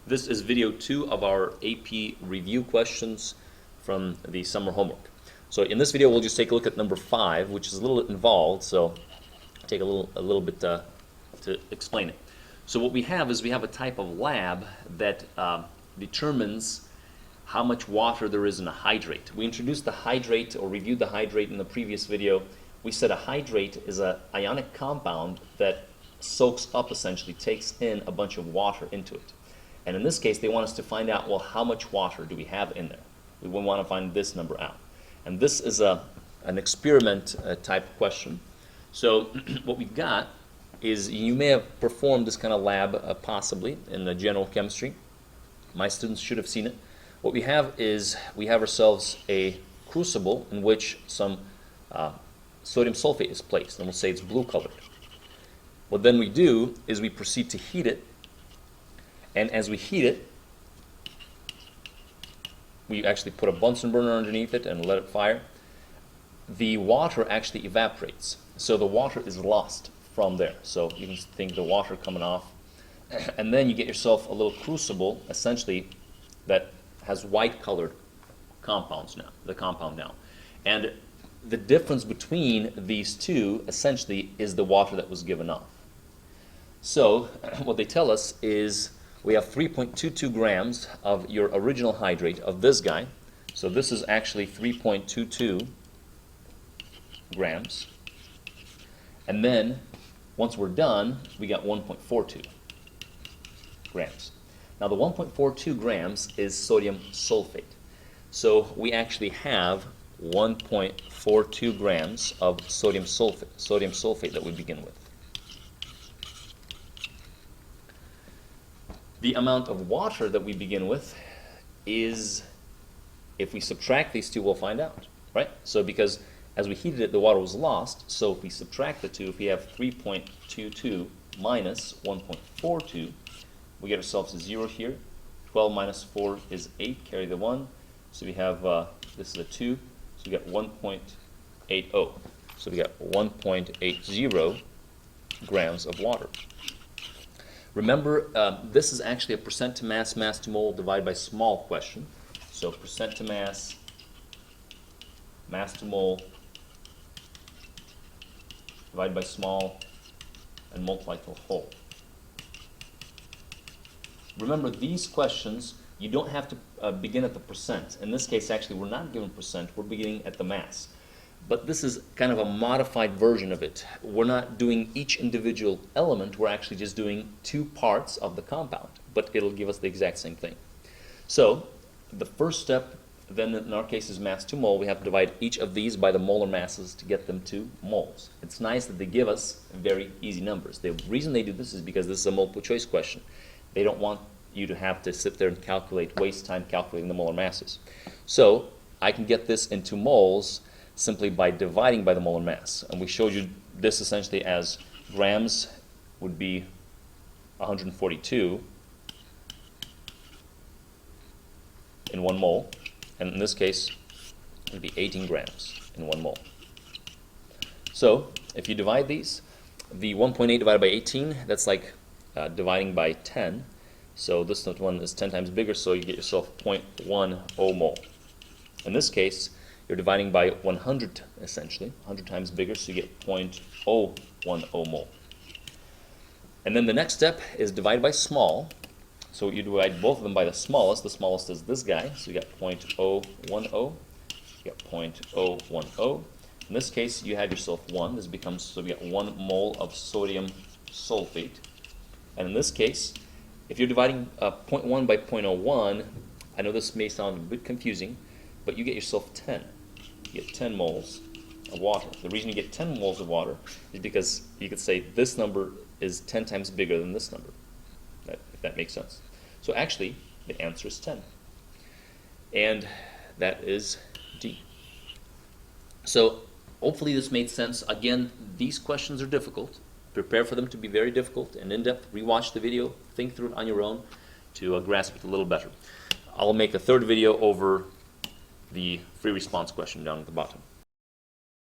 This is video 2 of our AP review questions from the summer homework. So in this video, we'll just take a look at number 5, which is a little involved, so take a little bit to explain it. So what we have is we have a type of lab that determines how much water there is in a hydrate. We introduced the hydrate, or reviewed the hydrate in the previous video. We said a hydrate is an ionic compound that soaks up, essentially takes in a bunch of water into it. And in this case, they want us to find out, well, how much water do we have in there? We want to find this number out. And this is an experiment type question. So what we've got is, you may have performed this kind of lab possibly in the general chemistry. My students should have seen it. What we have is, we have ourselves a crucible in which some sodium sulfate is placed, and we'll say it's blue colored. What then we do is we proceed to heat it, and as we heat it, we actually put a Bunsen burner underneath it and let it fire. The water actually evaporates, so the water is lost from there. So you can think the water coming off, and then you get yourself a little crucible, essentially, that has white colored compounds now, the compound now. And the difference between these two, essentially, is the water that was given off. So what they tell us is, we have 3.22 grams of your original hydrate of this guy. So this is actually 3.22 grams. And then, once we're done, we got 1.42 grams. Now the 1.42 grams is sodium sulfate. So we actually have 1.42 grams of sodium sulfate that we begin with. The amount of water that we begin with is, if we subtract these two, we'll find out, right? So because as we heated it, the water was lost, so if we subtract the two, if we have 3.22 minus 1.42, we get ourselves a 0 here. 12 minus 4 is 8, carry the 1. So we have, this is a 2, so we got 1.80. So we got 1.80 grams of water. Remember, this is actually a percent to mass, mass to mole divided by small question. So percent to mass, mass to mole, divided by small, and multiply to whole. Remember, these questions, you don't have to begin at the percent. In this case, actually, we're not given percent, we're beginning at the mass. But this is kind of a modified version of it. We're not doing each individual element, we're actually just doing two parts of the compound, but it'll give us the exact same thing. So the first step then in our case is mass to mole. We have to divide each of these by the molar masses to get them to moles. It's nice that they give us very easy numbers. The reason they do this is because this is a multiple choice question. They don't want you to have to sit there and waste time calculating the molar masses. So I can get this into moles simply by dividing by the molar mass. And we showed you this essentially as grams would be 142 in 1 mole, and in this case it would be 18 grams in 1 mole. So if you divide these, the 1.8 divided by 18, that's like dividing by 10. So this one is 10 times bigger, so you get yourself 0.10 mole. In this case, you're dividing by 100, essentially, 100 times bigger, so you get 0.010 mole. And then the next step is divide by small. So you divide both of them by the smallest. The smallest is this guy, so you got 0.010, you got 0.010. In this case, you have yourself 1. This becomes, so we got 1 mole of sodium sulfate. And in this case, if you're dividing 0.1 by 0.01, I know this may sound a bit confusing, but you get yourself 10. You get 10 moles of water. The reason you get 10 moles of water is because you could say this number is 10 times bigger than this number, if that makes sense. So actually, the answer is 10. And that is D. So hopefully this made sense. Again, these questions are difficult. Prepare for them to be very difficult and in-depth. Rewatch the video, think through it on your own to grasp it a little better. I'll make a third video over the free response question down at the bottom.